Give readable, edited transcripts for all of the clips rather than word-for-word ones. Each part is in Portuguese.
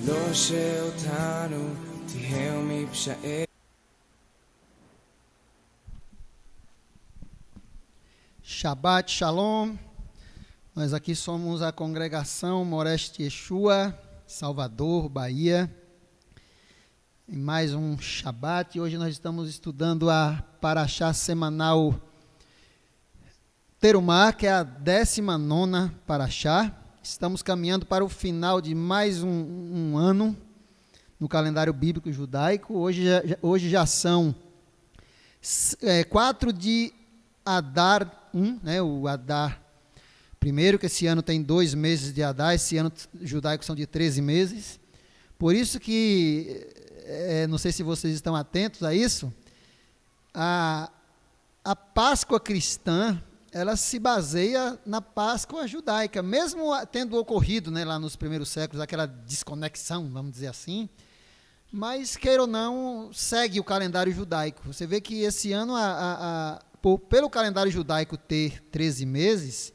לא שאותנו תהיה מפשעי. Shabbat Shalom. Nós aqui somos a congregação Moreste Yeshua, Salvador, Bahia. Em mais um Shabbat. Hoje nós estamos estudando a Parashá semanal Terumá, que é a 19ª Parashá. Estamos caminhando para o final de mais um ano no calendário bíblico judaico. Hoje já são 4 de Adar 1, né, o Adar primeiro, que esse ano tem 2 meses de Adar, esse ano judaico são de 13 meses. Por isso que, não sei se vocês estão atentos a isso, a Páscoa cristã, ela se baseia na Páscoa judaica, mesmo tendo ocorrido, né, lá nos primeiros séculos, aquela desconexão, vamos dizer assim, mas, queira ou não, segue o calendário judaico. Você vê que esse ano, pelo calendário judaico ter 13 meses,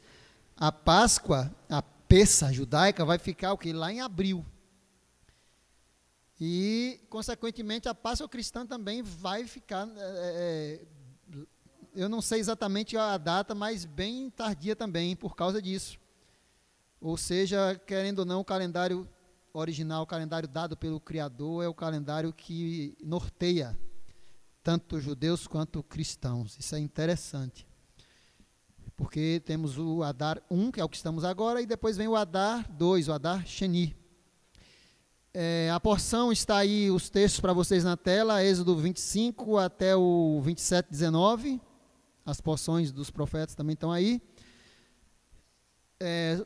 a Páscoa, a Pessa judaica, vai ficar o quê? Lá em abril. E, consequentemente, a Páscoa cristã também vai ficar... eu não sei exatamente a data, mas bem tardia também, por causa disso. Ou seja, querendo ou não, o calendário original, o calendário dado pelo Criador, é o calendário que norteia tanto judeus quanto cristãos. Isso é interessante. Porque temos o Adar 1, que é o que estamos agora, e depois vem o Adar 2, o Adar Sheni. A porção está aí, os textos para vocês na tela, Êxodo 25 até o 27, 19. As porções dos profetas também estão aí.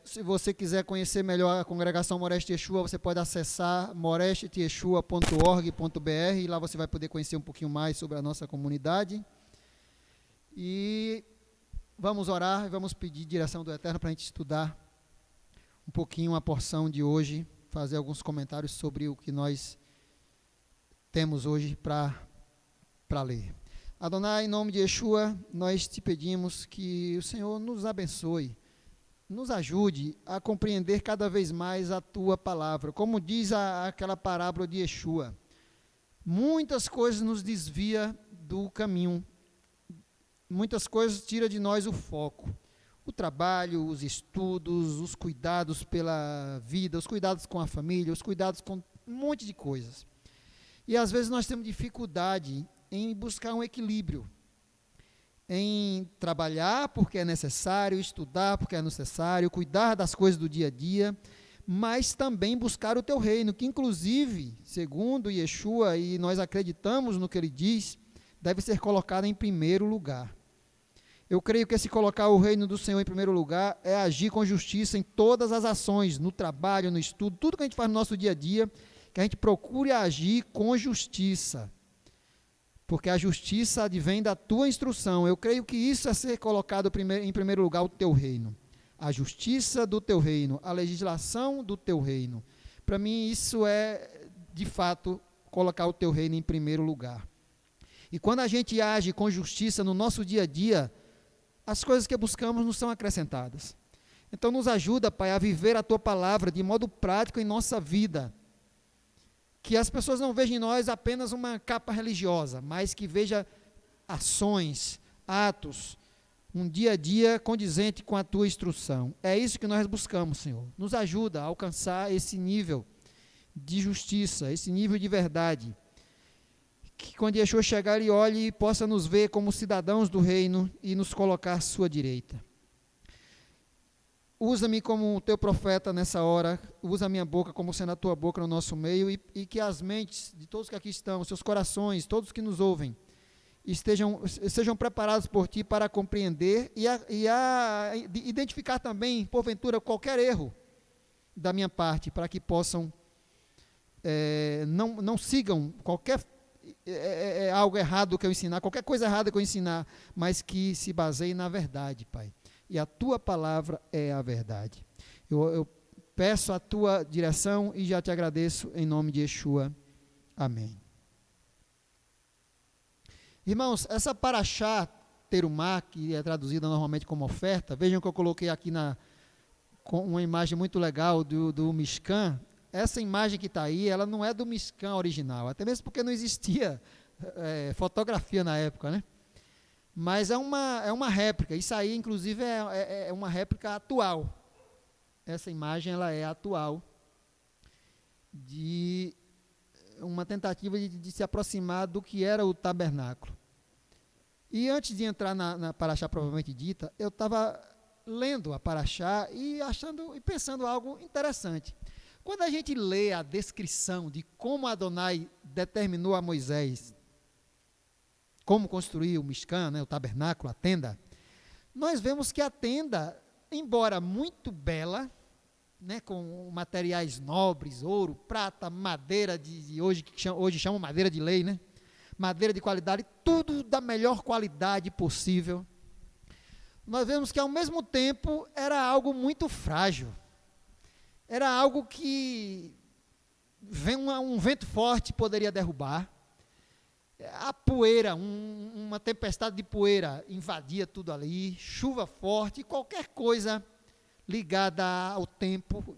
Se você quiser conhecer melhor a congregação Moreste Yeshua, você pode acessar moresteteyeshua.org.br, e lá você vai poder conhecer um pouquinho mais sobre a nossa comunidade. E vamos orar e vamos pedir direção do Eterno para a gente estudar um pouquinho a porção de hoje, fazer alguns comentários sobre o que nós temos hoje para ler. Adonai, em nome de Yeshua, nós te pedimos que o Senhor nos abençoe, nos ajude a compreender cada vez mais a tua palavra. Como diz aquela parábola de Yeshua, muitas coisas nos desvia do caminho, muitas coisas tira de nós o foco. O trabalho, os estudos, os cuidados pela vida, os cuidados com a família, os cuidados com um monte de coisas. E às vezes nós temos dificuldade em buscar um equilíbrio, em trabalhar porque é necessário, estudar porque é necessário, cuidar das coisas do dia a dia, mas também buscar o teu reino, que inclusive, segundo Yeshua, e nós acreditamos no que ele diz, deve ser colocado em primeiro lugar. Eu creio que esse colocar o reino do Senhor em primeiro lugar é agir com justiça em todas as ações, no trabalho, no estudo, tudo que a gente faz no nosso dia a dia, que a gente procure agir com justiça, porque a justiça advém da tua instrução. Eu creio que isso é ser colocado em primeiro lugar, o teu reino, a justiça do teu reino, a legislação do teu reino. Para mim isso é, de fato, colocar o teu reino em primeiro lugar. E quando a gente age com justiça no nosso dia a dia, as coisas que buscamos não são acrescentadas. Então nos ajuda, Pai, a viver a tua palavra de modo prático em nossa vida. Que as pessoas não vejam em nós apenas uma capa religiosa, mas que vejam ações, atos, um dia a dia condizente com a tua instrução. É isso que nós buscamos, Senhor. Nos ajuda a alcançar esse nível de justiça, esse nível de verdade. Que quando Yeshua chegar, ele olhe e possa nos ver como cidadãos do reino e nos colocar à sua direita. Usa-me como teu profeta nessa hora, usa a minha boca como sendo a tua boca no nosso meio, e que as mentes de todos que aqui estão, seus corações, todos que nos ouvem, sejam preparados por ti para compreender e identificar também, porventura, qualquer erro da minha parte, para que possam, não sigam qualquer algo errado que eu ensinar, qualquer coisa errada que eu ensinar, mas que se baseie na verdade, Pai. E a tua palavra é a verdade. Eu peço a tua direção e já te agradeço em nome de Yeshua. Amém. Irmãos, essa Parashá Terumá, que é traduzida normalmente como oferta, vejam que eu coloquei aqui com uma imagem muito legal do Mishkan, essa imagem que está aí, ela não é do Mishkan original, até mesmo porque não existia fotografia na época, né? Mas é uma réplica. Isso aí, inclusive, é uma réplica atual. Essa imagem ela é atual, de uma tentativa de se aproximar do que era o tabernáculo. E antes de entrar na paraxá provavelmente dita, eu estava lendo a paraxá e pensando algo interessante. Quando a gente lê a descrição de como Adonai determinou a Moisés como construir o Mishkan, né, o tabernáculo, a tenda, nós vemos que a tenda, embora muito bela, né, com materiais nobres, ouro, prata, madeira de hoje, que hoje chamam madeira de lei, né? Madeira de qualidade, tudo da melhor qualidade possível. Nós vemos que, ao mesmo tempo, era algo muito frágil. Era algo que um vento forte poderia derrubar. A poeira, uma tempestade de poeira invadia tudo ali, chuva forte, qualquer coisa ligada ao tempo,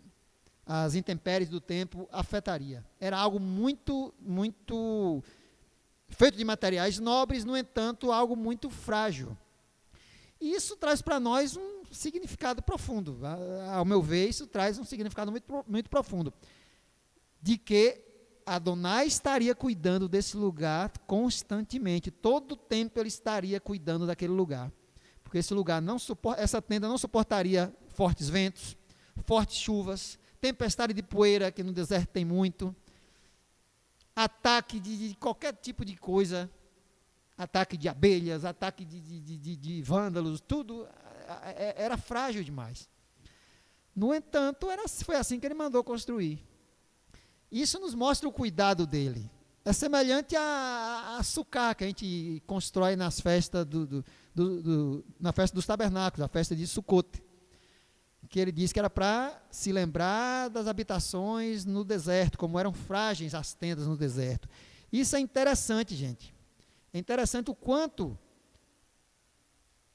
às intempéries do tempo, afetaria. Era algo muito, muito feito de materiais nobres, no entanto, algo muito frágil. E isso traz para nós um significado profundo. Ao meu ver, isso traz um significado muito, muito profundo. De que Adonai estaria cuidando desse lugar constantemente. Todo o tempo ele estaria cuidando daquele lugar. Porque esse lugar essa tenda não suportaria fortes ventos, fortes chuvas, tempestade de poeira, que no deserto tem muito, ataque de qualquer tipo de coisa, ataque de abelhas, ataque de vândalos, tudo era frágil demais. No entanto, foi assim que ele mandou construir. Isso nos mostra o cuidado dele. É semelhante a Sukkah, que a gente constrói nas festas na festa dos tabernáculos, a festa de Sukkot, que ele disse que era para se lembrar das habitações no deserto, como eram frágeis as tendas no deserto. Isso é interessante, gente. É interessante o quanto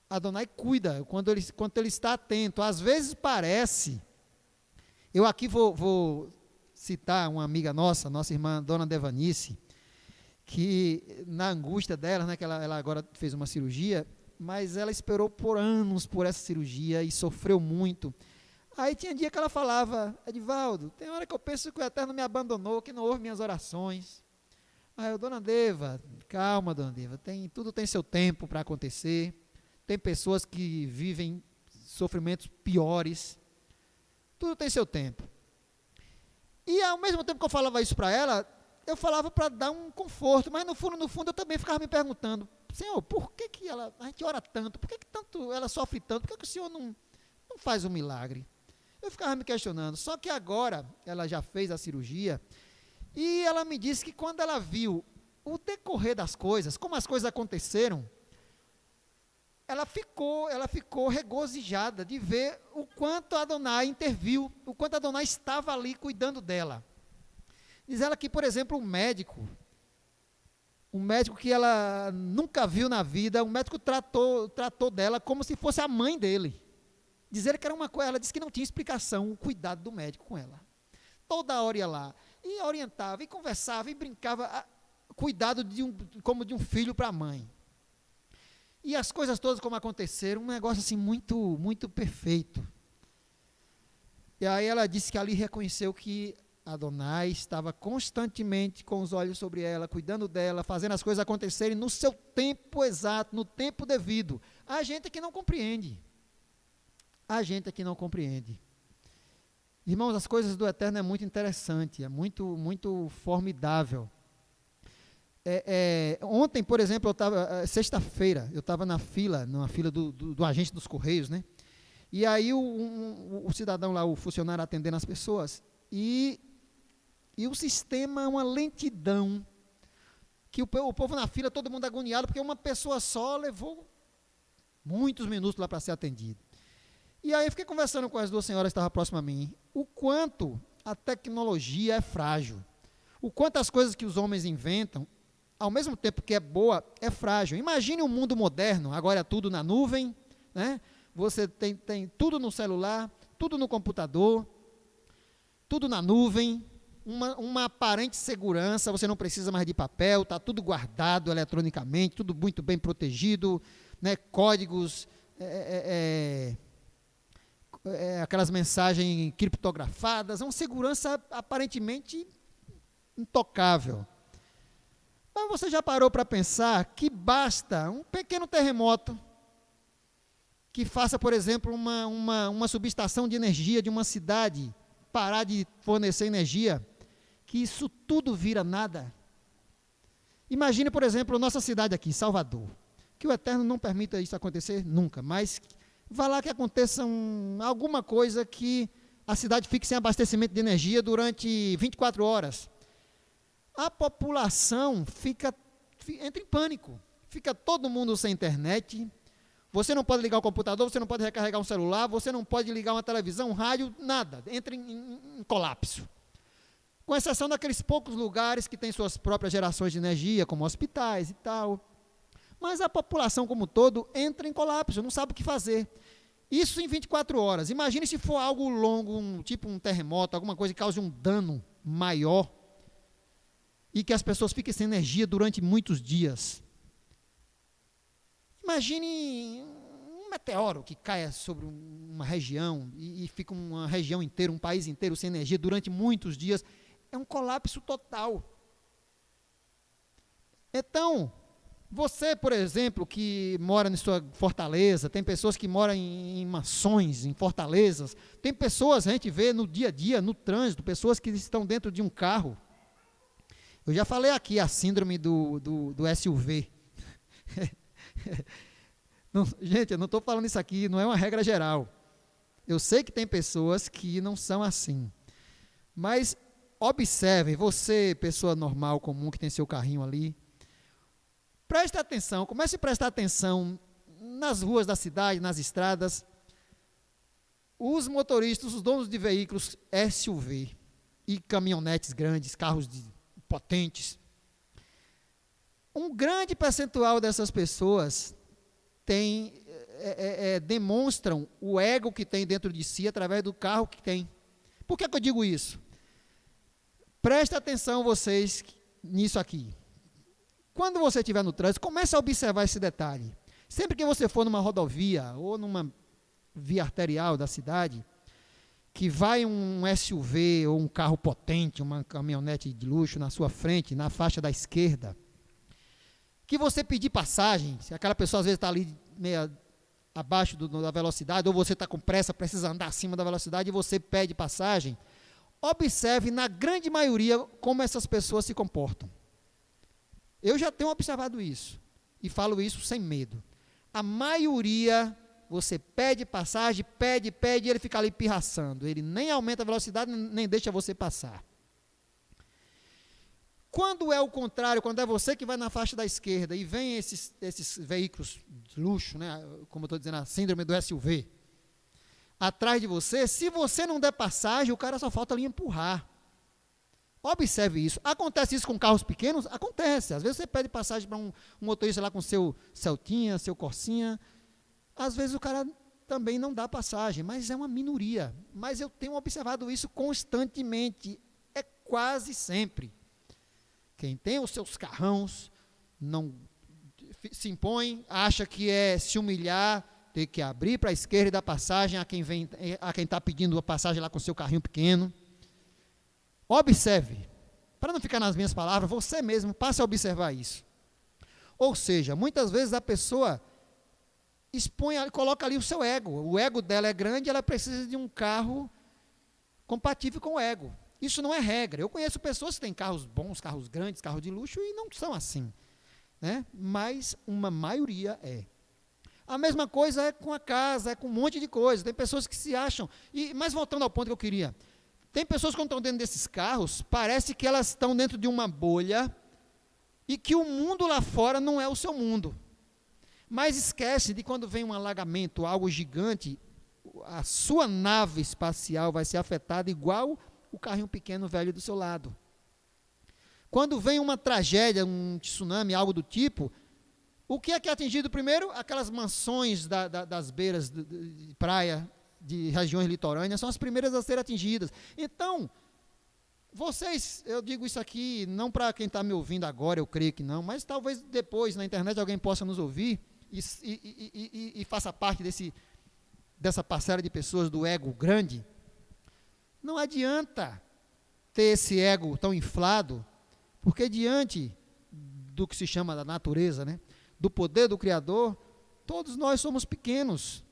Adonai cuida, quanto ele está atento. Às vezes parece, eu aqui vou citar uma amiga nossa irmã Dona Devanice, que na angústia dela, né, que ela agora fez uma cirurgia, mas ela esperou por anos por essa cirurgia e sofreu muito. Aí tinha dia que ela falava: Edivaldo, tem hora que eu penso que o Eterno me abandonou, que não ouve minhas orações. Aí eu: Dona Deva, calma, Dona Deva, tudo tem seu tempo para acontecer. Tem pessoas que vivem sofrimentos piores. Tudo tem seu tempo. E ao mesmo tempo que eu falava isso para ela, eu falava para dar um conforto, mas no fundo eu também ficava me perguntando: Senhor, por que a gente ora tanto? Por que tanto ela sofre tanto? Por que o Senhor não faz um milagre? Eu ficava me questionando. Só que agora ela já fez a cirurgia e ela me disse que quando ela viu o decorrer das coisas, como as coisas aconteceram, ela ficou regozijada de ver o quanto Adonai interviu, o quanto Adonai estava ali cuidando dela. Diz ela que, por exemplo, um médico que ela nunca viu na vida, um médico tratou dela como se fosse a mãe dele. Dizer que era uma coisa, ela disse que não tinha explicação o cuidado do médico com ela. Toda hora ia lá, e orientava, e conversava, e brincava, cuidado como de um filho para a mãe. E as coisas todas como aconteceram, um negócio assim muito, muito perfeito. E aí ela disse que ali reconheceu que Adonai estava constantemente com os olhos sobre ela, cuidando dela, fazendo as coisas acontecerem no seu tempo exato, no tempo devido. A gente é que não compreende. A gente é que não compreende. Irmãos, as coisas do Eterno é muito interessante, é muito, muito formidável. Ontem, por exemplo, sexta-feira, eu estava numa fila do agente dos Correios, né? E aí o cidadão lá, o funcionário atendendo as pessoas, e o sistema é uma lentidão, que o povo na fila, todo mundo agoniado, porque uma pessoa só levou muitos minutos lá para ser atendido. E aí eu fiquei conversando com as duas senhoras que estavam próximas a mim, o quanto a tecnologia é frágil, o quanto as coisas que os homens inventam, ao mesmo tempo que é boa, é frágil. Imagine um mundo moderno, agora é tudo na nuvem, né? Você tem tudo no celular, tudo no computador, tudo na nuvem, uma aparente segurança, você não precisa mais de papel, está tudo guardado eletronicamente, tudo muito bem protegido, né, códigos, aquelas mensagens criptografadas, é uma segurança aparentemente intocável. Mas você já parou para pensar que basta um pequeno terremoto que faça, por exemplo, uma subestação de energia de uma cidade parar de fornecer energia, que isso tudo vira nada? Imagine, por exemplo, nossa cidade aqui, Salvador, que o Eterno não permita isso acontecer nunca, mas vá lá que aconteça alguma coisa que a cidade fique sem abastecimento de energia durante 24 horas. A população entra em pânico, fica todo mundo sem internet, você não pode ligar o computador, você não pode recarregar um celular, você não pode ligar uma televisão, um rádio, nada, entra em colapso. Com exceção daqueles poucos lugares que têm suas próprias gerações de energia, como hospitais e tal. Mas a população como um todo entra em colapso, não sabe o que fazer. Isso em 24 horas. Imagine se for algo longo, tipo um terremoto, alguma coisa que cause um dano maior e que as pessoas fiquem sem energia durante muitos dias. Imagine um meteoro que caia sobre uma região e fica uma região inteira, um país inteiro sem energia durante muitos dias. É um colapso total. Então, você, por exemplo, que mora em sua fortaleza, tem pessoas que moram em mansões, em fortalezas, tem pessoas, a gente vê no dia a dia, no trânsito, pessoas que estão dentro de um carro. Eu já falei aqui a síndrome do SUV. Não, gente, eu não estou falando isso aqui, não é uma regra geral. Eu sei que tem pessoas que não são assim. Mas observe, você, pessoa normal, comum, que tem seu carrinho ali, preste atenção, comece a prestar atenção nas ruas da cidade, nas estradas. Os motoristas, os donos de veículos SUV e caminhonetes grandes, carros potentes, um grande percentual dessas pessoas demonstram o ego que tem dentro de si através do carro que tem. Por que eu digo isso? Preste atenção vocês nisso aqui. Quando você estiver no trânsito, comece a observar esse detalhe. Sempre que você for numa rodovia ou numa via arterial da cidade, que vai um SUV ou um carro potente, uma caminhonete de luxo na sua frente, na faixa da esquerda, que você pedir passagem, se aquela pessoa às vezes está ali meio abaixo da velocidade, ou você está com pressa, precisa andar acima da velocidade e você pede passagem, observe na grande maioria como essas pessoas se comportam. Eu já tenho observado isso, e falo isso sem medo. A maioria, você pede passagem, pede, e ele fica ali pirraçando, ele nem aumenta a velocidade, nem deixa você passar. Quando é o contrário, quando é você que vai na faixa da esquerda e vem esses veículos de luxo, né, como eu estou dizendo, a síndrome do SUV, atrás de você, se você não der passagem, o cara só falta ali empurrar. Observe isso. Acontece isso com carros pequenos? Acontece. Às vezes você pede passagem para um motorista lá com seu Celtinha, seu Corsinha. Às vezes o cara também não dá passagem, mas é uma minoria. Mas eu tenho observado isso constantemente. É quase sempre. Quem tem os seus carrões não se impõe, acha que é se humilhar, ter que abrir para a esquerda e dar passagem a quem está pedindo a passagem lá com o seu carrinho pequeno. Observe, para não ficar nas minhas palavras, você mesmo passe a observar isso. Ou seja, muitas vezes a pessoa coloca ali o seu ego. O ego dela é grande, ela precisa de um carro compatível com o ego. Isso não é regra. Eu conheço pessoas que têm carros bons, carros grandes, carros de luxo e não são assim, né? Mas uma maioria é. A mesma coisa é com a casa, é com um monte de coisa. Tem pessoas que se acham. Mas voltando ao ponto que eu queria. Tem pessoas que quando estão dentro desses carros, parece que elas estão dentro de uma bolha e que o mundo lá fora não é o seu mundo. Mas esquece de quando vem um alagamento, algo gigante, a sua nave espacial vai ser afetada igual o carrinho pequeno velho do seu lado. Quando vem uma tragédia, um tsunami, algo do tipo, o que é atingido primeiro? Aquelas mansões das beiras de praia, de regiões litorâneas, são as primeiras a ser atingidas. Então, Vocês, eu digo isso aqui, não para quem está me ouvindo agora, eu creio que não, mas talvez depois na internet alguém possa nos ouvir e faça parte dessa parcela de pessoas do ego grande. Não adianta ter esse ego tão inflado, porque diante do que se chama da natureza, né, do poder do Criador, todos nós somos pequenos.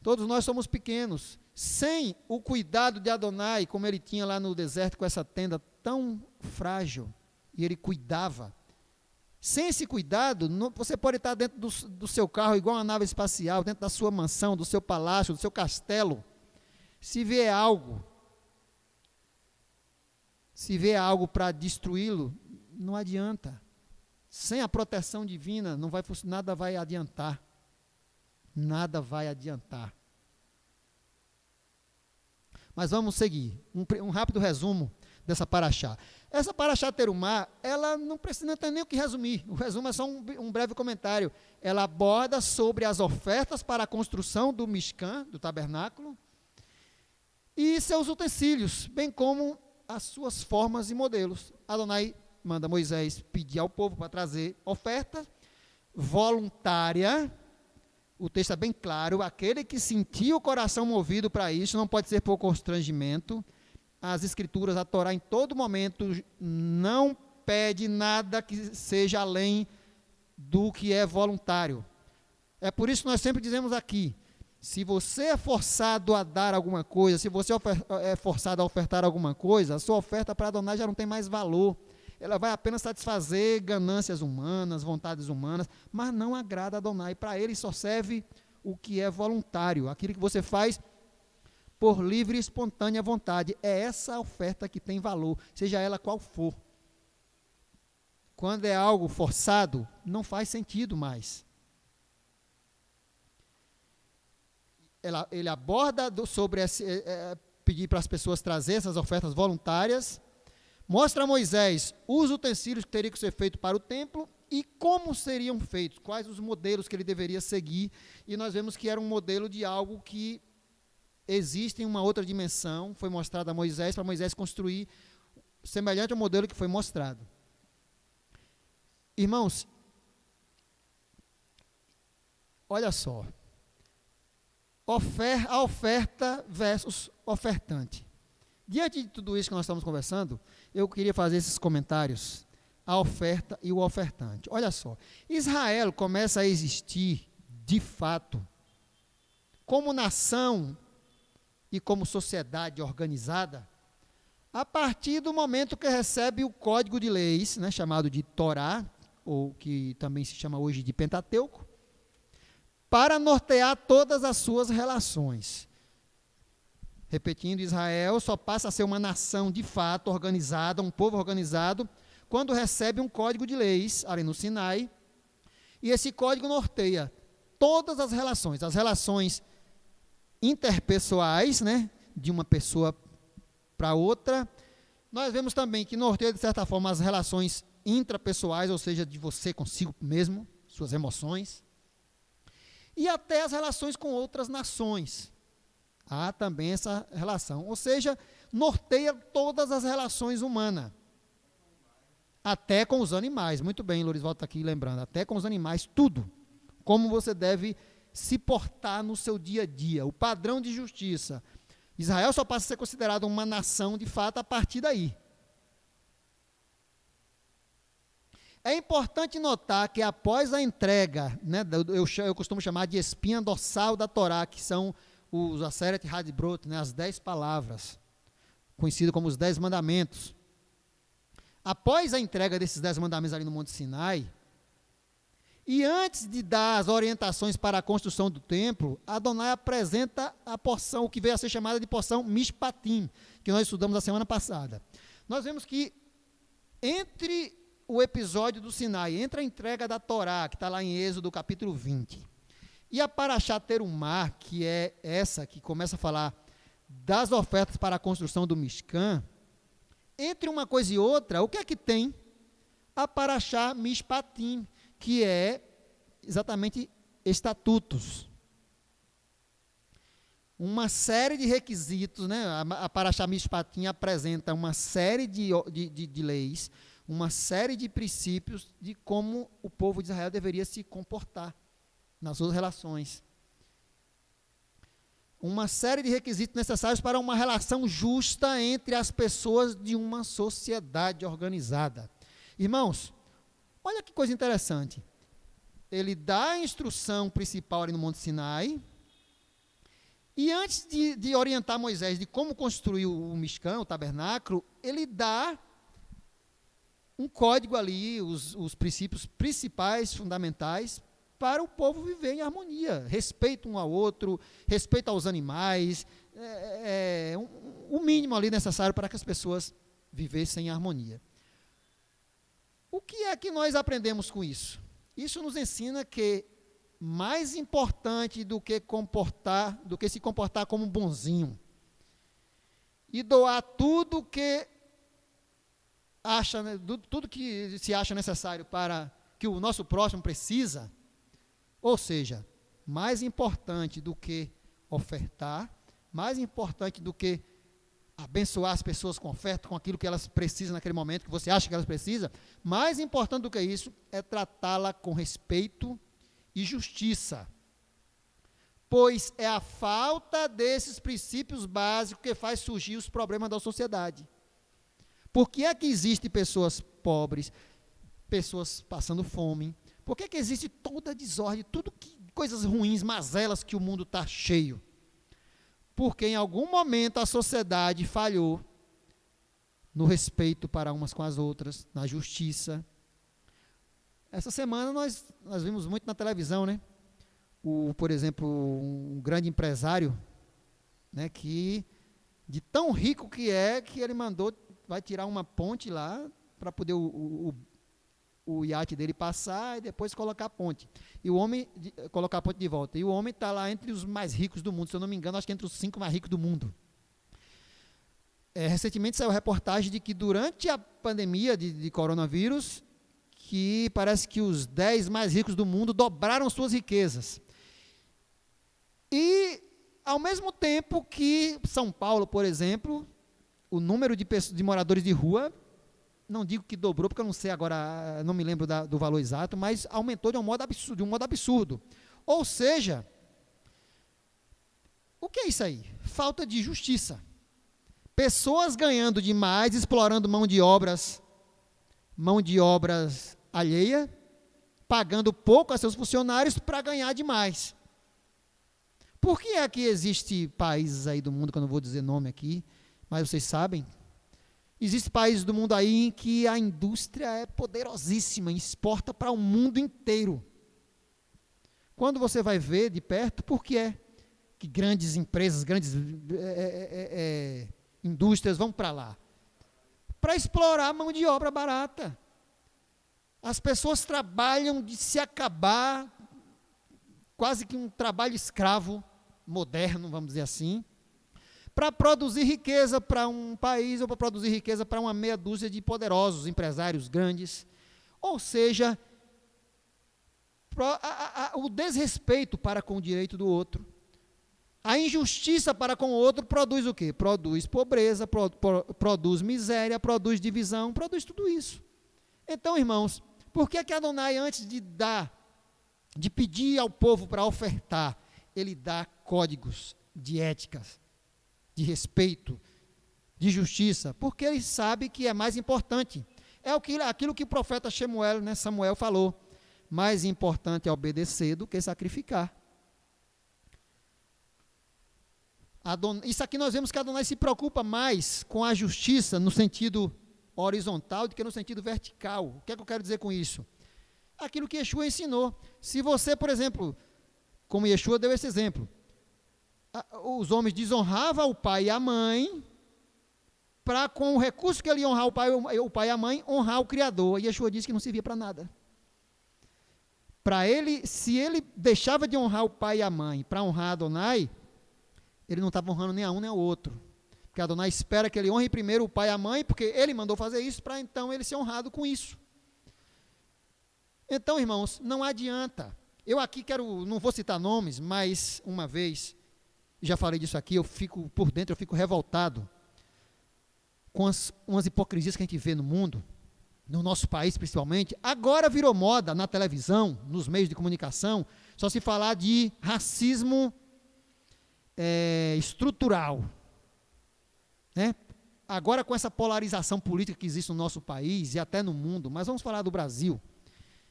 Todos nós somos pequenos. Sem o cuidado de Adonai, como ele tinha lá no deserto com essa tenda tão frágil, e ele cuidava. Sem esse cuidado, você pode estar dentro do seu carro, igual uma nave espacial, dentro da sua mansão, do seu palácio, do seu castelo. Se vier algo para destruí-lo, não adianta. Sem a proteção divina, nada vai adiantar. Nada vai adiantar. Mas vamos seguir. Um rápido resumo dessa paraxá. Essa paraxá Terumá, ela não tem nem o que resumir. O resumo é só um breve comentário. Ela aborda sobre as ofertas para a construção do Mishkan, do tabernáculo, e seus utensílios, bem como as suas formas e modelos. Adonai manda Moisés pedir ao povo para trazer oferta voluntária. O texto é bem claro, aquele que sentiu o coração movido para isso, não pode ser por constrangimento. As Escrituras, a Torá, em todo momento, não pede nada que seja além do que é voluntário. É por isso que nós sempre dizemos aqui, se você é forçado a dar alguma coisa, se você é forçado a ofertar alguma coisa, a sua oferta para Adonai já não tem mais valor. Ela vai apenas satisfazer ganâncias humanas, vontades humanas, mas não agrada a Adonai. Para ele só serve o que é voluntário, aquilo que você faz por livre e espontânea vontade. É essa oferta que tem valor, seja ela qual for. Quando é algo forçado, não faz sentido mais. Ele aborda sobre pedir para as pessoas trazer essas ofertas voluntárias, mostra a Moisés os utensílios que teriam que ser feitos para o templo e como seriam feitos, quais os modelos que ele deveria seguir, e nós vemos que era um modelo de algo que existe em uma outra dimensão, foi mostrado a Moisés, para Moisés construir semelhante ao modelo que foi mostrado. Irmãos, olha só, a oferta versus ofertante. Diante de tudo isso que nós estamos conversando, eu queria fazer esses comentários, a oferta e o ofertante. Olha só, Israel começa a existir, de fato, como nação e como sociedade organizada, a partir do momento que recebe o Código de Leis, né, chamado de Torá, ou que também se chama hoje de Pentateuco, para nortear todas as suas relações. Repetindo, Israel só passa a ser uma nação de fato organizada, um povo organizado, quando recebe um código de leis ali no Sinai, e esse código norteia todas as relações interpessoais, né, de uma pessoa para outra. Nós vemos também que norteia, de certa forma, as relações intrapessoais, ou seja, de você consigo mesmo, suas emoções, e até as relações com outras nações. Há também essa relação, ou seja, norteia todas as relações humanas, até com os animais. Muito bem, Lorisvaldo está aqui lembrando, até com os animais, tudo, como você deve se portar no seu dia a dia, o padrão de justiça. Israel só passa a ser considerado uma nação de fato a partir daí. É importante notar que após a entrega, né, eu costumo chamar de espinha dorsal da Torá, que são os Aseret Hadbrot, né, as 10 palavras, conhecido como os 10 mandamentos. Após a entrega desses 10 mandamentos ali no Monte Sinai, e antes de dar as orientações para a construção do templo, Adonai apresenta a porção, o que veio a ser chamada de porção Mishpatim, que nós estudamos a semana passada. Nós vemos que entre o episódio do Sinai, entre a entrega da Torá, que está lá em Êxodo capítulo 20, e a Paraxá Terumá, que é essa que começa a falar das ofertas para a construção do Mishkan, entre uma coisa e outra, o que é que tem? A Paraxá Mishpatim, que é exatamente estatutos. uma série de requisitos, né? A Parashá Mishpatim apresenta uma série de leis, uma série de princípios de como o povo de Israel deveria se comportar nas suas relações. Uma série de requisitos necessários para uma relação justa entre as pessoas de uma sociedade organizada. Irmãos, olha que coisa interessante. Ele dá a instrução principal ali no Monte Sinai, e antes de orientar Moisés de como construir o Mishkan, o tabernáculo, ele dá um código ali, os princípios principais, fundamentais, para o povo viver em harmonia, respeito um ao outro, respeito aos animais, o mínimo ali necessário para que as pessoas vivessem em harmonia. O que é que nós aprendemos com isso? Isso nos ensina que mais importante do que se comportar como um bonzinho e doar tudo que tudo que se acha necessário para que o nosso próximo precisa, ou seja, mais importante do que ofertar, mais importante do que abençoar as pessoas com oferta, com aquilo que elas precisam naquele momento, que você acha que elas precisam, mais importante do que isso é tratá-la com respeito e justiça, pois é a falta desses princípios básicos que faz surgir os problemas da sociedade. Por que é que existem pessoas pobres, pessoas passando fome? Por que é que existe toda a desordem, coisas ruins, mazelas que o mundo está cheio? Porque em algum momento a sociedade falhou no respeito para umas com as outras, na justiça. Essa semana nós vimos muito na televisão, né? Por exemplo, um grande empresário, né, que de tão rico que ele vai tirar uma ponte lá para poder o iate dele passar e depois colocar a ponte. E o homem, colocar a ponte de volta. E o homem está lá entre os mais ricos do mundo, se eu não me engano, acho que entre os 5 mais ricos do mundo. Recentemente saiu a reportagem de que durante a pandemia de coronavírus, que parece que os 10 mais ricos do mundo dobraram suas riquezas. E, ao mesmo tempo que São Paulo, por exemplo, o número de moradores de rua, não digo que dobrou, porque eu não sei agora, não me lembro do valor exato, mas aumentou de um modo absurdo. Ou seja, o que é isso aí? Falta de justiça. Pessoas ganhando demais, explorando mão de obras alheia, pagando pouco a seus funcionários para ganhar demais. Por que é que existem países aí do mundo, que eu não vou dizer nome aqui, mas vocês sabem, existem países do mundo aí em que a indústria é poderosíssima, exporta para o mundo inteiro. Quando você vai ver de perto, por que é que grandes empresas, grandes indústrias vão para lá? Para explorar a mão de obra barata. As pessoas trabalham de se acabar, quase que um trabalho escravo, moderno, vamos dizer assim, para produzir riqueza para um país ou para produzir riqueza para uma meia dúzia de poderosos empresários grandes. Ou seja, o desrespeito para com o direito do outro, a injustiça para com o outro produz o quê? Produz pobreza, produz miséria, produz divisão, produz tudo isso. Então, irmãos, por que Adonai, antes de pedir ao povo para ofertar, ele dá códigos de éticas, de respeito, de justiça? Porque ele sabe que é mais importante. É aquilo que o profeta Samuel falou. Mais importante é obedecer do que sacrificar. Isso aqui nós vemos que Adonai se preocupa mais com a justiça no sentido horizontal do que no sentido vertical. O que é que eu quero dizer com isso? Aquilo que Yeshua ensinou. Se você, por exemplo, como Yeshua deu esse exemplo, os homens desonravam o pai e a mãe, para com o recurso que ele ia honrar o pai e a mãe, honrar o Criador. E Yeshua disse que não servia para nada. Para ele, se ele deixava de honrar o pai e a mãe para honrar Adonai, ele não estava honrando nem a um nem ao outro. Porque Adonai espera que ele honre primeiro o pai e a mãe, porque ele mandou fazer isso, para então ele ser honrado com isso. Então, irmãos, não adianta. Eu aqui não vou citar nomes, mas uma vez, já falei disso aqui, eu fico por dentro, eu fico revoltado com umas hipocrisias que a gente vê no mundo, no nosso país principalmente. Agora virou moda na televisão, nos meios de comunicação, só se falar de racismo estrutural, né? Agora com essa polarização política que existe no nosso país e até no mundo, mas vamos falar do Brasil,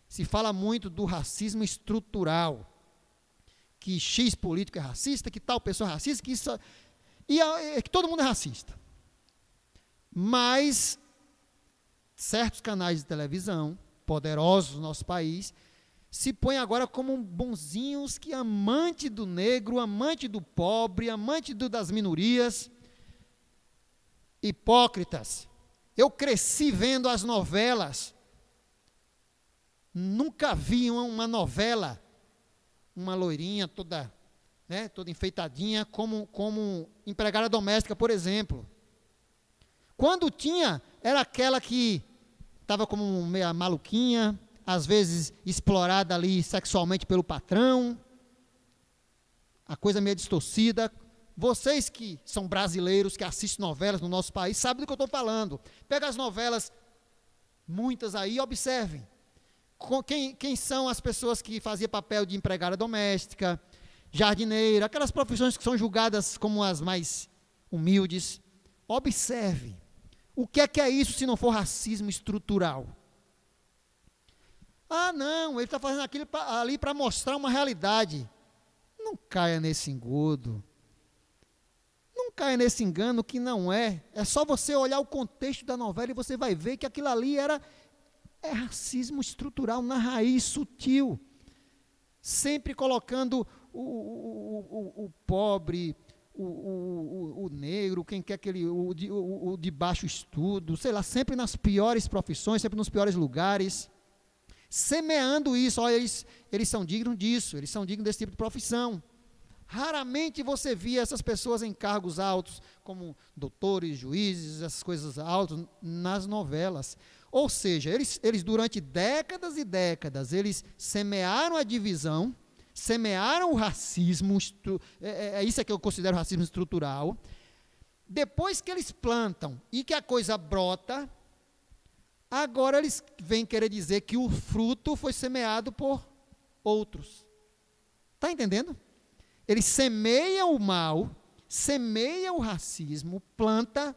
se fala muito do racismo estrutural, que X político é racista, que tal pessoa é racista, que todo mundo é racista. Mas certos canais de televisão, poderosos no nosso país, se põem agora como bonzinhos, que amante do negro, amante do pobre, amante das minorias, hipócritas. Eu cresci vendo as novelas, nunca vi uma novela, uma loirinha toda, né, toda enfeitadinha, como empregada doméstica, por exemplo. Quando tinha, era aquela que estava como meia maluquinha, às vezes explorada ali sexualmente pelo patrão, a coisa meio distorcida. Vocês que são brasileiros, que assistem novelas no nosso país, sabem do que eu estou falando. Pega as novelas, muitas aí, e observem. Quem são as pessoas que faziam papel de empregada doméstica, jardineira, aquelas profissões que são julgadas como as mais humildes. Observe. O que é isso se não for racismo estrutural? Ah, não, ele está fazendo aquilo ali para mostrar uma realidade. Não caia nesse engodo. Não caia nesse engano que não é. É só você olhar o contexto da novela e você vai ver que aquilo ali é racismo estrutural na raiz, sutil. Sempre colocando o pobre, o negro, quem quer que ele, o de baixo estudo, sei lá, sempre nas piores profissões, sempre nos piores lugares, semeando isso. Olha, eles são dignos disso, eles são dignos desse tipo de profissão. Raramente você via essas pessoas em cargos altos, como doutores, juízes, essas coisas altas, nas novelas. Ou seja, eles durante décadas e décadas, eles semearam a divisão, semearam o racismo, isso é que eu considero racismo estrutural. Depois que eles plantam e que a coisa brota, agora eles vêm querer dizer que o fruto foi semeado por outros. Está entendendo? Eles semeiam o mal, semeiam o racismo, planta.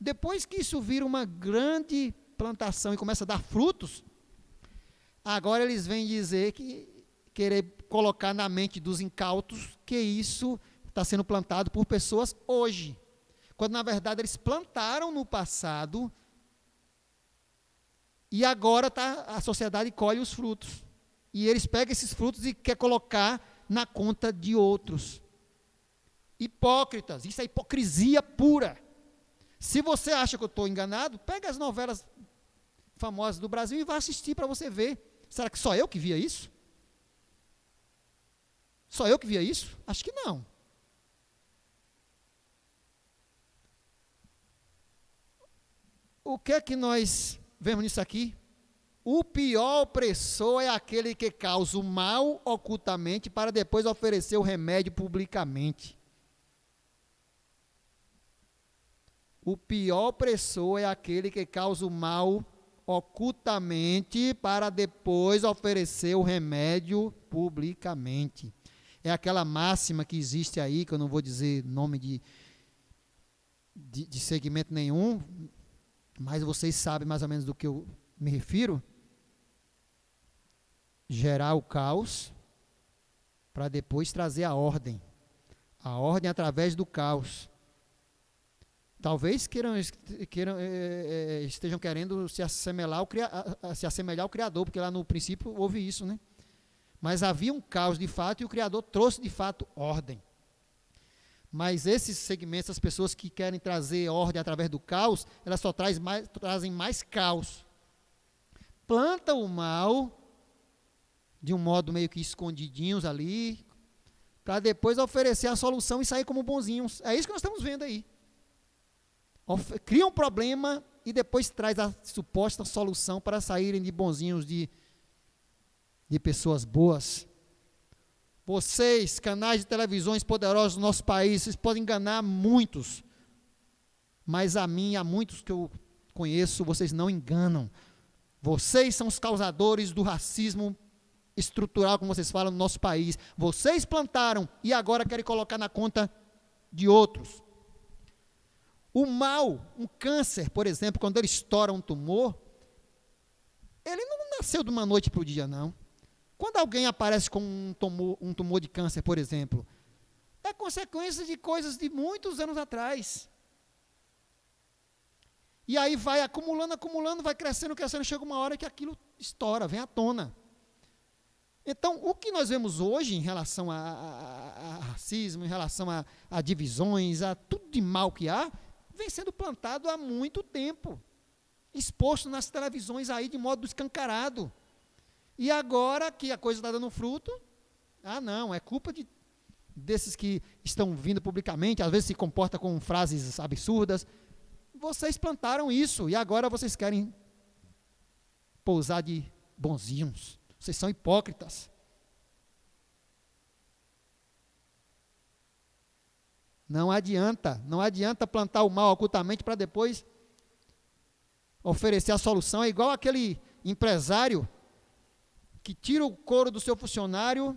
Depois que isso vira uma grande plantação e começa a dar frutos, agora eles vêm dizer querer colocar na mente dos incautos que isso está sendo plantado por pessoas hoje, quando na verdade eles plantaram no passado e agora a sociedade colhe os frutos, e eles pegam esses frutos e quer colocar na conta de outros. Hipócritas, isso é hipocrisia pura. Se você acha que eu estou enganado, pega as novelas famosas do Brasil e vá assistir para você ver. Será que só eu que via isso? Só eu que via isso? Acho que não. O que é que nós vemos nisso aqui? O pior opressor é aquele que causa o mal ocultamente para depois oferecer o remédio publicamente. O pior opressor é aquele que causa o mal ocultamente para depois oferecer o remédio publicamente. É aquela máxima que existe aí, que eu não vou dizer nome de segmento nenhum, mas vocês sabem mais ou menos do que eu me refiro. Gerar o caos para depois trazer a ordem. A ordem através do caos. Talvez estejam querendo se assemelhar ao Criador, porque lá no princípio houve isso, né? Mas havia um caos de fato e o Criador trouxe de fato ordem. Mas esses segmentos, as pessoas que querem trazer ordem através do caos, elas só trazem mais caos. Planta o mal de um modo meio que escondidinhos ali, para depois oferecer a solução e sair como bonzinhos. É isso que nós estamos vendo aí. Cria um problema e depois traz a suposta solução para saírem de bonzinhos, de pessoas boas. Vocês, canais de televisões poderosos do nosso país, vocês podem enganar muitos, mas a mim, a muitos que eu conheço, vocês não enganam. Vocês são os causadores do racismo estrutural, como vocês falam, no nosso país. Vocês plantaram e agora querem colocar na conta de outros. O mal, um câncer, por exemplo, quando ele estoura um tumor, ele não nasceu de uma noite para o dia, não. Quando alguém aparece com um tumor de câncer, por exemplo, é consequência de coisas de muitos anos atrás. E aí vai acumulando, acumulando, vai crescendo, crescendo, chega uma hora que aquilo estoura, vem à tona. Então, o que nós vemos hoje em relação a racismo, em relação a divisões, a tudo de mal que há, vem sendo plantado há muito tempo, exposto nas televisões aí de modo escancarado. E agora que a coisa está dando fruto, não, é culpa desses que estão vindo publicamente, às vezes se comportam com frases absurdas. Vocês plantaram isso e agora vocês querem pousar de bonzinhos. Vocês são hipócritas. Não adianta plantar o mal ocultamente para depois oferecer a solução. É igual aquele empresário que tira o couro do seu funcionário,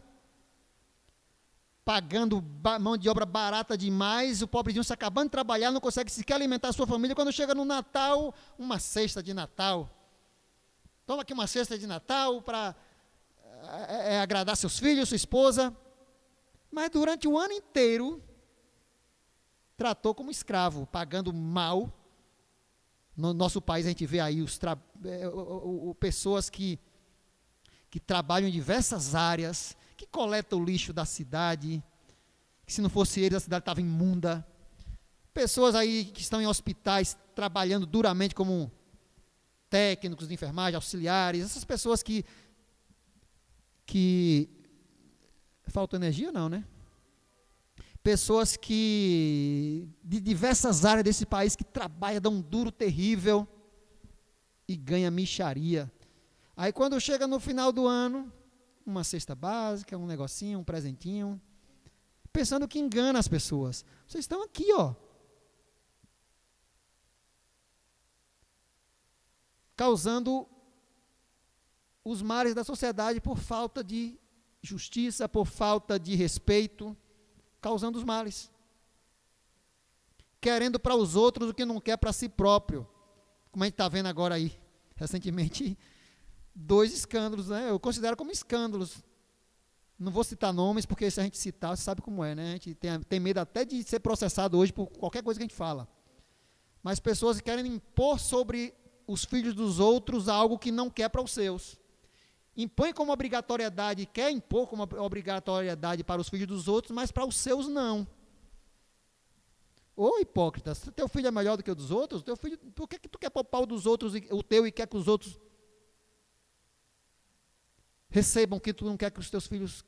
pagando mão de obra barata demais, o pobrezinho se acabando de trabalhar, não consegue sequer alimentar a sua família, quando chega no Natal, uma cesta de Natal. Toma aqui uma cesta de Natal para agradar seus filhos, sua esposa, mas durante o ano inteiro, tratou como escravo, pagando mal. No nosso país a gente vê aí pessoas que trabalham em diversas áreas, que coletam o lixo da cidade, que se não fosse eles a cidade estava imunda. Pessoas aí que estão em hospitais trabalhando duramente como técnicos de enfermagem, auxiliares, essas pessoas que falta energia não, né? Pessoas de diversas áreas desse país que trabalham, dão um duro terrível e ganha mixaria. Aí quando chega no final do ano, uma cesta básica, um negocinho, um presentinho, pensando que engana as pessoas. Vocês estão aqui, causando os males da sociedade por falta de justiça, por falta de respeito, causando os males. Querendo para os outros o que não quer para si próprio. Como a gente está vendo agora aí, recentemente, 2 escândalos, né? Eu considero como escândalos. Não vou citar nomes, porque se a gente citar, você sabe como é, né? A gente tem medo até de ser processado hoje por qualquer coisa que a gente fala. Mas pessoas que querem impor sobre os filhos dos outros algo que não quer para os seus. Impõe como obrigatoriedade, quer impor como obrigatoriedade para os filhos dos outros, mas para os seus não. Ô hipócrita, se teu filho é melhor do que o dos outros, teu filho, por que tu quer poupar o dos outros, o teu, e quer que os outros recebam que tu não quer que os teus filhos,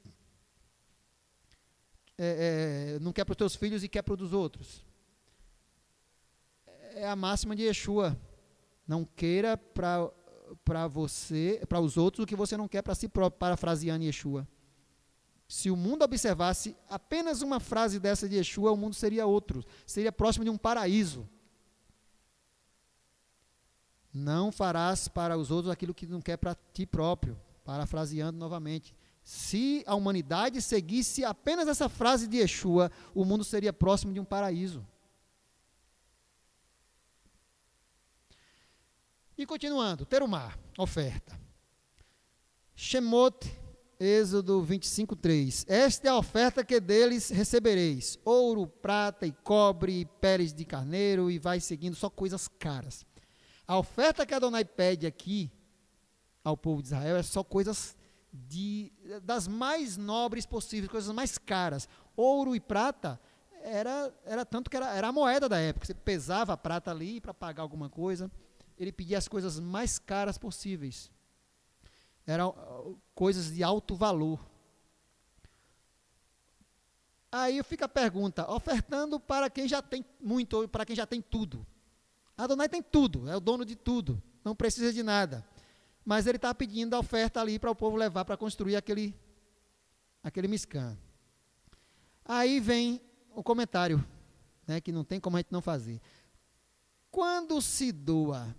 não quer para os teus filhos e quer para os dos outros? É a máxima de Yeshua. Não queira para você, para os outros, o que você não quer para si próprio, parafraseando Yeshua. Se o mundo observasse apenas uma frase dessa de Yeshua, o mundo seria outro, seria próximo de um paraíso. Não farás para os outros aquilo que não quer para ti próprio, parafraseando novamente. Se a humanidade seguisse apenas essa frase de Yeshua, o mundo seria próximo de um paraíso. E continuando, terumá, oferta. Shemot, Êxodo 25:3. Esta é a oferta que deles recebereis: ouro, prata e cobre, e peles de carneiro, e vai seguindo, só coisas caras. A oferta que Adonai pede aqui ao povo de Israel é só coisas das mais nobres possíveis, coisas mais caras. Ouro e prata era tanto que era a moeda da época. Você pesava a prata ali para pagar alguma coisa. Ele pedia as coisas mais caras possíveis. Eram coisas de alto valor. Aí fica a pergunta: ofertando para quem já tem muito, ou para quem já tem tudo. Adonai tem tudo, é o dono de tudo, não precisa de nada. Mas ele está pedindo a oferta ali para o povo levar para construir aquele Miscan. Aí vem o comentário, né, que não tem como a gente não fazer. Quando se doa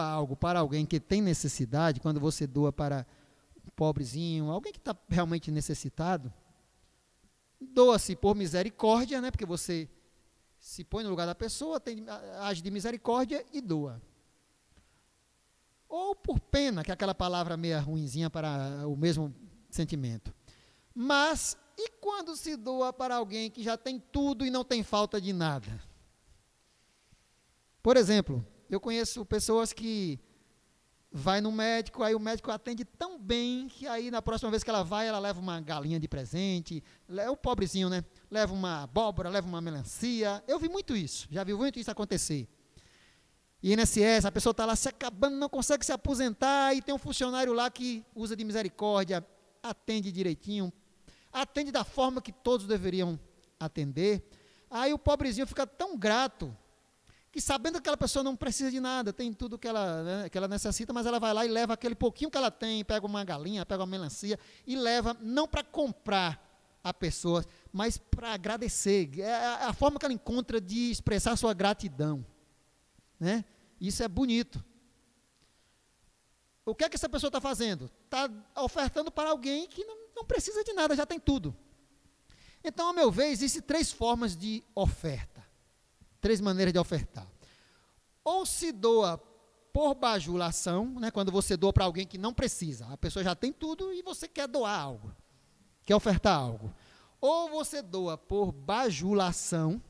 algo para alguém que tem necessidade, quando você doa para um pobrezinho, alguém que está realmente necessitado, doa-se por misericórdia, né, porque você se põe no lugar da pessoa, age de misericórdia e doa. Ou por pena, que é aquela palavra meia ruinzinha para o mesmo sentimento. Mas, e quando se doa para alguém que já tem tudo e não tem falta de nada? Por exemplo, eu conheço pessoas que vai no médico, aí o médico atende tão bem, que aí na próxima vez que ela vai, ela leva uma galinha de presente, é o pobrezinho, né? Leva uma abóbora, leva uma melancia. Eu vi muito isso, já vi muito isso acontecer. INSS, a pessoa está lá se acabando, não consegue se aposentar, e tem um funcionário lá que usa de misericórdia, atende direitinho, atende da forma que todos deveriam atender. Aí o pobrezinho fica tão grato, que sabendo que aquela pessoa não precisa de nada, tem tudo que ela, né, que ela necessita, mas ela vai lá e leva aquele pouquinho que ela tem, pega uma galinha, pega uma melancia, e leva, não para comprar a pessoa, mas para agradecer. É a forma que ela encontra de expressar sua gratidão. Né? Isso é bonito. O que é que essa pessoa está fazendo? Está ofertando para alguém que não precisa de nada, já tem tudo. Então, a meu ver, existem 3 formas de oferta. 3 maneiras de ofertar. Ou se doa por bajulação, né, quando você doa para alguém que não precisa, a pessoa já tem tudo e você quer doar algo, quer ofertar algo. Ou você doa por bajulação,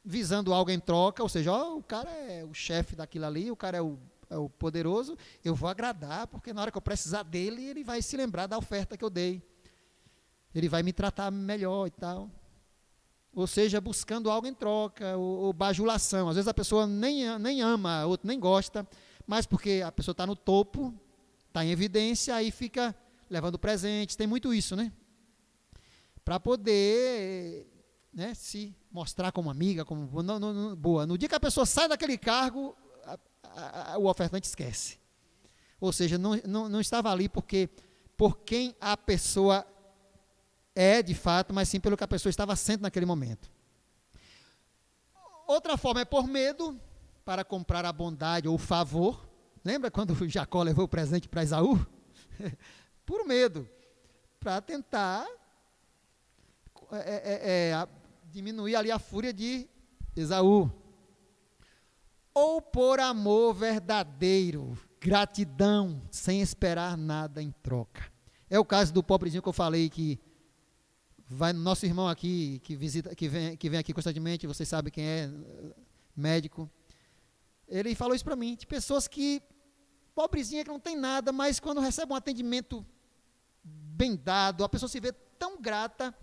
visando algo em troca, ou seja, o cara é o chefe daquilo ali, o cara é o poderoso, eu vou agradar, porque na hora que eu precisar dele, ele vai se lembrar da oferta que eu dei. Ele vai me tratar melhor e tal. Ou seja, buscando algo em troca, ou bajulação. Às vezes a pessoa nem ama, a outra nem gosta, mas porque a pessoa está no topo, está em evidência, aí fica levando presentes, tem muito isso, né? Para poder, né, se mostrar como amiga, como boa. No dia que a pessoa sai daquele cargo, o ofertante esquece. Ou seja, não estava ali porque por quem a pessoa é de fato, mas sim pelo que a pessoa estava sendo naquele momento. Outra forma é por medo, para comprar a bondade ou o favor. Lembra quando Jacó levou o presente para Esaú? Por medo, para tentar diminuir ali a fúria de Esaú. Ou por amor verdadeiro, gratidão, sem esperar nada em troca. É o caso do pobrezinho que eu falei, que vai nosso irmão aqui, que vem aqui constantemente, vocês sabem quem é, médico. Ele falou isso para mim, de pessoas que, pobrezinha, que não tem nada, mas quando recebe um atendimento bem dado, a pessoa se vê tão grata,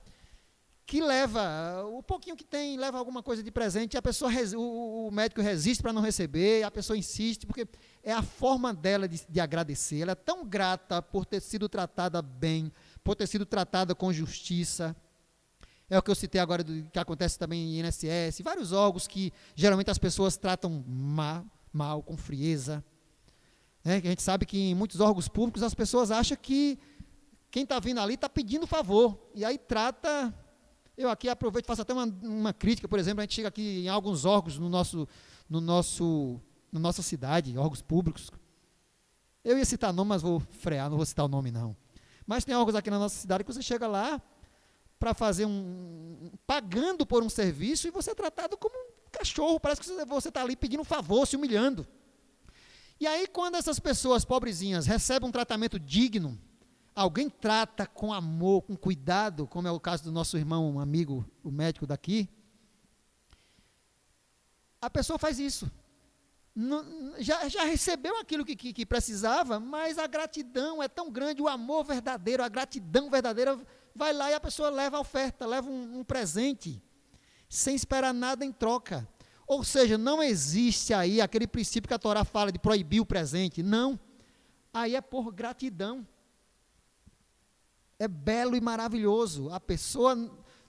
que leva o pouquinho que tem, leva alguma coisa de presente, a pessoa, o médico resiste para não receber, a pessoa insiste, porque é a forma dela de agradecer. Ela é tão grata por ter sido tratada bem, por ter sido tratada com justiça. É o que eu citei agora, que acontece também em INSS, vários órgãos que geralmente as pessoas tratam mal, com frieza. Que a gente sabe que em muitos órgãos públicos as pessoas acham que quem está vindo ali está pedindo favor, e aí trata. Eu aqui aproveito e faço até uma crítica, por exemplo, a gente chega aqui em alguns órgãos na nossa cidade, órgãos públicos. Eu ia citar nome, mas vou frear, não vou citar o nome não. Mas tem órgãos aqui na nossa cidade que você chega lá para fazer pagando por um serviço e você é tratado como um cachorro, parece que você está ali pedindo um favor, se humilhando. E aí quando essas pessoas pobrezinhas recebem um tratamento digno, alguém trata com amor, com cuidado, como é o caso do nosso irmão, um amigo, o médico daqui, a pessoa faz isso. Já recebeu aquilo que precisava, mas a gratidão é tão grande, o amor verdadeiro, a gratidão verdadeira, vai lá e a pessoa leva a oferta, leva um presente, sem esperar nada em troca. Ou seja, não existe aí aquele princípio que a Torá fala de proibir o presente, não. Aí é por gratidão. É belo e maravilhoso. A pessoa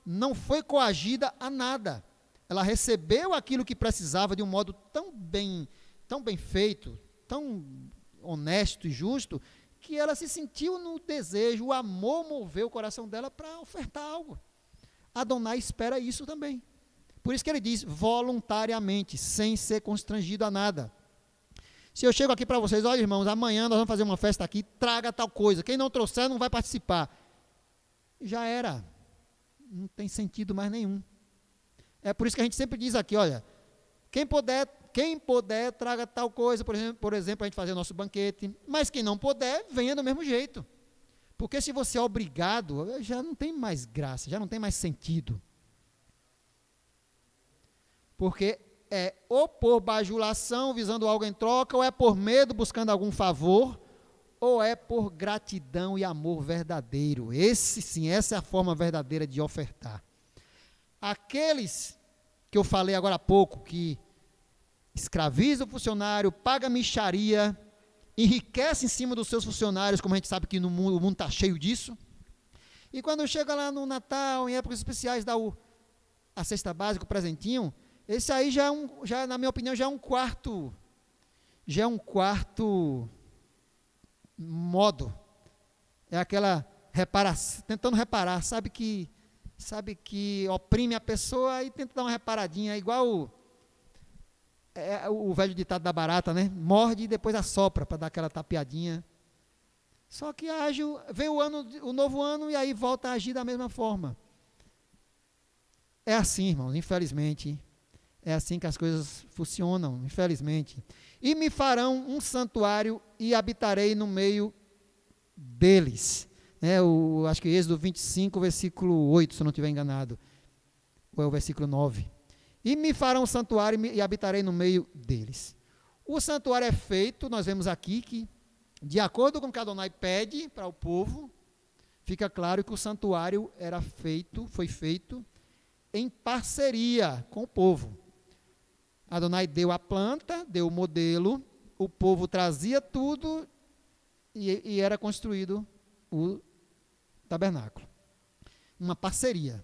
não foi coagida a nada. Ela recebeu aquilo que precisava de um modo tão bem feito, tão honesto e justo, que ela se sentiu no desejo, o amor moveu o coração dela para ofertar algo. Adonai espera isso também. Por isso que ele diz, voluntariamente, sem ser constrangido a nada. Se eu chego aqui para vocês, olha irmãos, amanhã nós vamos fazer uma festa aqui, traga tal coisa, quem não trouxer não vai participar. Já era, não tem sentido mais nenhum. É por isso que a gente sempre diz aqui, olha, quem puder, traga tal coisa, por exemplo, a gente fazer o nosso banquete, mas quem não puder, venha do mesmo jeito. Porque se você é obrigado, já não tem mais graça, já não tem mais sentido. Porque é ou por bajulação, visando algo em troca, ou é por medo, buscando algum favor, ou é por gratidão e amor verdadeiro. Essa é a forma verdadeira de ofertar. Aqueles que eu falei agora há pouco, que escraviza o funcionário, paga mixaria, enriquece em cima dos seus funcionários, como a gente sabe que o mundo está cheio disso. E quando chega lá no Natal, em épocas especiais, dá a cesta básica, o presentinho, esse aí já, na minha opinião, já é um quarto modo. É aquela tentando reparar, sabe que oprime a pessoa e tenta dar uma reparadinha, igual o velho ditado da barata, né? Morde e depois assopra para dar aquela tapeadinha. Só que vem o novo ano e aí volta a agir da mesma forma. É assim, irmãos, infelizmente. É assim que as coisas funcionam, infelizmente. E me farão um santuário e habitarei no meio deles. Acho que Êxodo 25, versículo 8, se eu não estiver enganado. Ou é o versículo 9. E me farão um santuário e habitarei no meio deles. O santuário é feito, nós vemos aqui que, de acordo com o que Adonai pede para o povo, fica claro que o santuário foi feito em parceria com o povo. Adonai deu a planta, deu o modelo, o povo trazia tudo e era construído o tabernáculo. Uma parceria.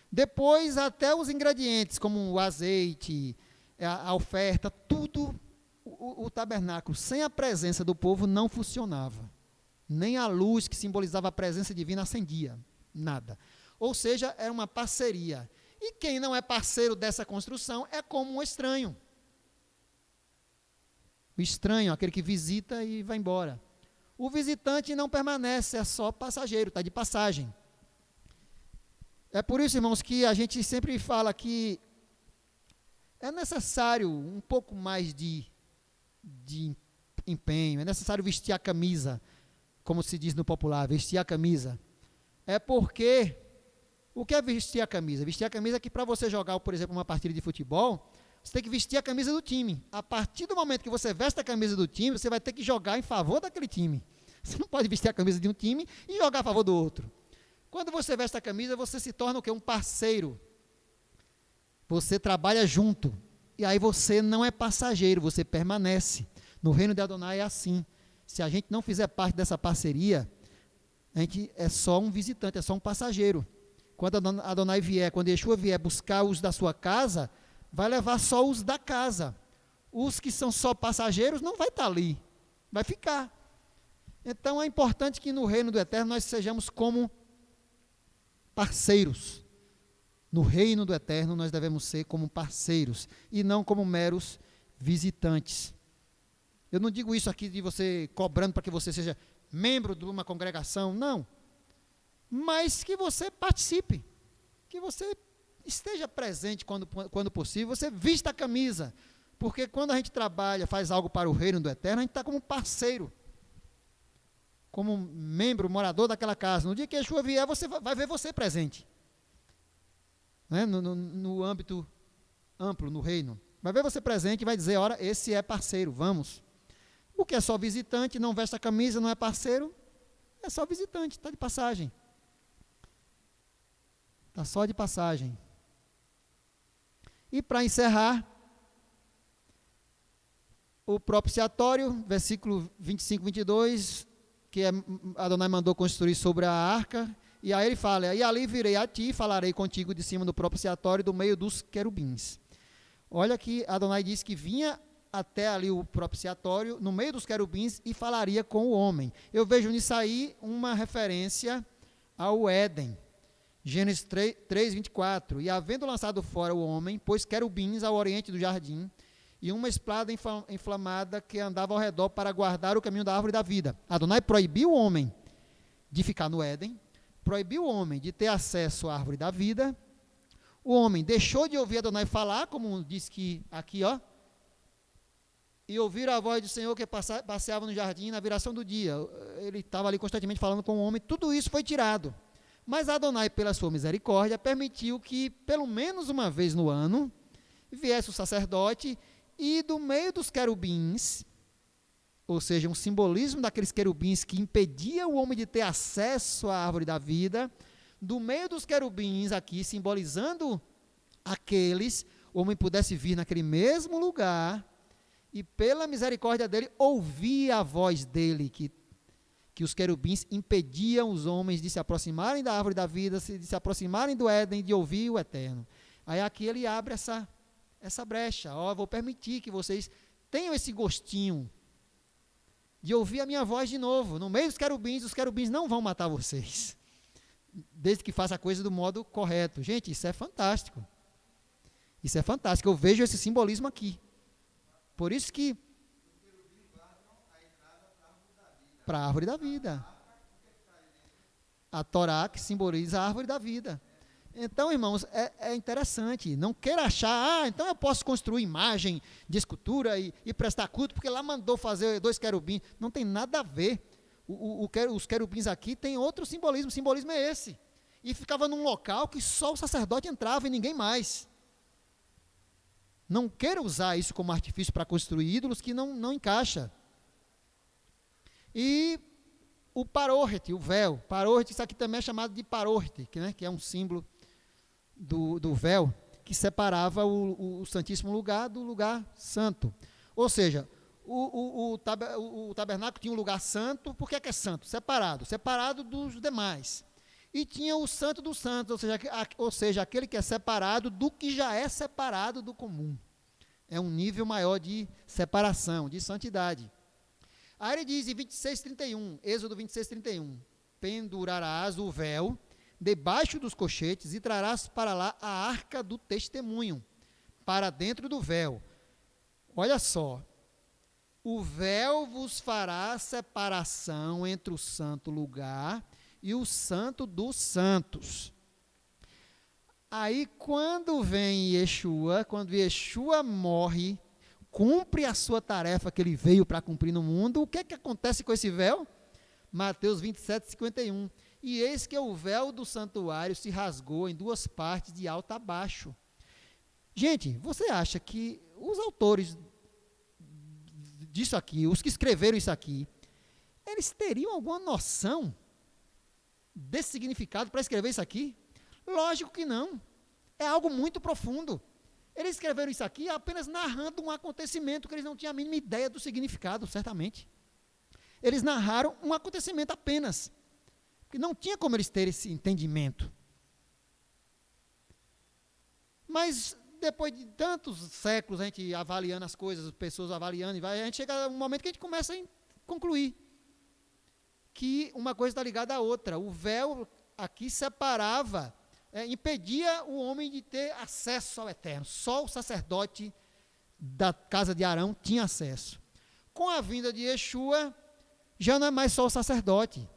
Depois, até os ingredientes, como o azeite, a oferta, tudo, o tabernáculo, sem a presença do povo, não funcionava. Nem a luz que simbolizava a presença divina acendia, nada. Ou seja, era uma parceria. E quem não é parceiro dessa construção é como um estranho. O estranho, aquele que visita e vai embora. O visitante não permanece, é só passageiro, está de passagem. É por isso, irmãos, que a gente sempre fala que é necessário um pouco mais de empenho, é necessário vestir a camisa, como se diz no popular, vestir a camisa. É porque, o que é vestir a camisa? Vestir a camisa é que para você jogar, por exemplo, uma partida de futebol, você tem que vestir a camisa do time. A partir do momento que você veste a camisa do time, você vai ter que jogar em favor daquele time. Você não pode vestir a camisa de um time e jogar a favor do outro. Quando você veste a camisa, você se torna o quê? Um parceiro. Você trabalha junto. E aí você não é passageiro, você permanece. No reino de Adonai é assim. Se a gente não fizer parte dessa parceria, a gente é só um visitante, é só um passageiro. Quando Adonai vier, quando Yeshua vier buscar os da sua casa, vai levar só os da casa. Os que são só passageiros não vai estar ali, vai ficar. Então é importante que no reino do Eterno nós sejamos como parceiros. No reino do Eterno nós devemos ser como parceiros e não como meros visitantes. Eu não digo isso aqui de você cobrando para que você seja membro de uma congregação, não. Mas que você participe, que você esteja presente quando possível, você vista a camisa, porque quando a gente trabalha, faz algo para o reino do Eterno, a gente está como parceiro, como membro, morador daquela casa. No dia que Yeshua vier, você vai ver você presente, né? No âmbito amplo, no reino. Vai ver você presente e vai dizer, ora, esse é parceiro, vamos. O que é só visitante, não veste a camisa, não é parceiro, é só visitante, está de passagem. Está só de passagem. E para encerrar, o propiciatório, versículo 25, 22, que Adonai mandou construir sobre a arca, e aí ele fala, e ali virei a ti, falarei contigo de cima do propiciatório, do meio dos querubins. Olha que Adonai disse que vinha até ali o propiciatório, no meio dos querubins, e falaria com o homem. Eu vejo nisso aí uma referência ao Éden. Gênesis 3, 24. E havendo lançado fora o homem, pôs querubins ao oriente do jardim, e uma espada inflamada que andava ao redor para guardar o caminho da árvore da vida. Adonai proibiu o homem de ficar no Éden, proibiu o homem de ter acesso à árvore da vida. O homem deixou de ouvir Adonai falar, como diz que aqui, ó, e ouvir a voz do Senhor que passeava no jardim na viração do dia. Ele estava ali constantemente falando com o homem. Tudo isso foi tirado. Mas Adonai, pela sua misericórdia, permitiu que, pelo menos uma vez no ano, viesse o sacerdote e do meio dos querubins, ou seja, um simbolismo daqueles querubins que impedia o homem de ter acesso à árvore da vida, do meio dos querubins aqui, simbolizando aqueles, o homem pudesse vir naquele mesmo lugar e, pela misericórdia dele, ouvir a voz dele, que os querubins impediam os homens de se aproximarem da árvore da vida, de se aproximarem do Éden, de ouvir o Eterno. Aí aqui ele abre essa brecha. Ó, vou permitir que vocês tenham esse gostinho de ouvir a minha voz de novo. No meio dos querubins, os querubins não vão matar vocês, desde que faça a coisa do modo correto. Gente, isso é fantástico. Isso é fantástico. Eu vejo esse simbolismo aqui. Por isso que para a árvore da vida. A Torá que simboliza a árvore da vida. Então, irmãos, é interessante. Não queira achar, então eu posso construir imagem de escultura e prestar culto, porque lá mandou fazer 2 querubins. Não tem nada a ver. Os querubins aqui têm outro simbolismo. O simbolismo é esse. E ficava num local que só o sacerdote entrava e ninguém mais. Não queira usar isso como artifício para construir ídolos que não encaixa. E o parorete, o véu. Parorete, isso aqui também é chamado de parorete, que é um símbolo do véu, que separava o Santíssimo Lugar do lugar santo. Ou seja, o tabernáculo tinha um lugar santo. Por que é santo? Separado dos demais. E tinha o santo dos santos, ou seja, aquele que é separado do que já é separado do comum. É um nível maior de separação, de santidade. Aí ele diz em 26:31, Êxodo 26:31, pendurarás o véu debaixo dos cochetes e trarás para lá a arca do testemunho, para dentro do véu. Olha só, o véu vos fará separação entre o santo lugar e o santo dos santos. Aí quando vem Yeshua, quando Yeshua morre, cumpre a sua tarefa que ele veio para cumprir no mundo, o que acontece com esse véu? Mateus 27:51. E eis que o véu do santuário se rasgou em 2 partes, de alto a baixo. Gente, você acha que os autores disso aqui, os que escreveram isso aqui, eles teriam alguma noção desse significado para escrever isso aqui? Lógico que não. É algo muito profundo. Eles escreveram isso aqui apenas narrando um acontecimento que eles não tinham a mínima ideia do significado, certamente. Eles narraram um acontecimento apenas, porque não tinha como eles terem esse entendimento. Mas, depois de tantos séculos, a gente avaliando as coisas, as pessoas avaliando, a gente chega a um momento que a gente começa a concluir que uma coisa está ligada à outra. O véu aqui separava, impedia o homem de ter acesso ao Eterno. Só o sacerdote da casa de Arão tinha acesso. Com a vinda de Yeshua, já não é mais só o sacerdote.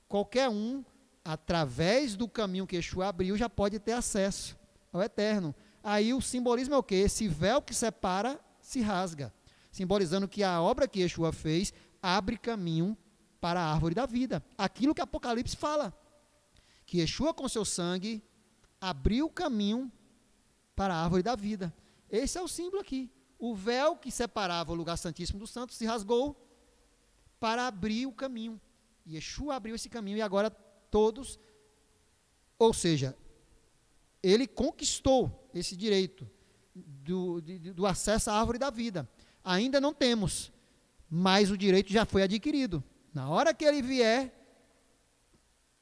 Qualquer um, através do caminho que Yeshua abriu, já pode ter acesso ao Eterno. Aí o simbolismo é o quê? Esse véu que separa se rasga, simbolizando que a obra que Yeshua fez abre caminho para a árvore da vida. Aquilo que Apocalipse fala, que Yeshua com seu sangue abriu o caminho para a árvore da vida. Esse é o símbolo aqui. O véu que separava o lugar santíssimo dos santos se rasgou para abrir o caminho. Yeshua abriu esse caminho e agora todos, ou seja, ele conquistou esse direito do acesso à árvore da vida. Ainda não temos, mas o direito já foi adquirido. Na hora que ele vier,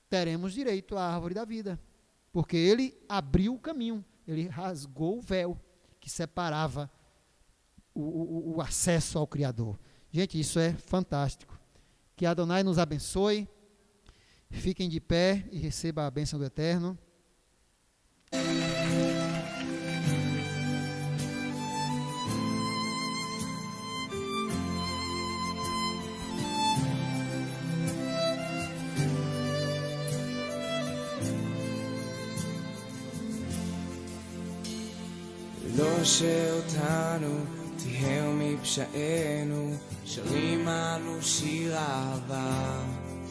teremos direito à árvore da vida, porque ele abriu o caminho, ele rasgou o véu que separava o acesso ao Criador. Gente, isso é fantástico. Que Adonai nos abençoe. Fiquem de pé e recebam a bênção do Eterno. לא שאותנו תהא מפשענו, שרים אנו שיר אהבה.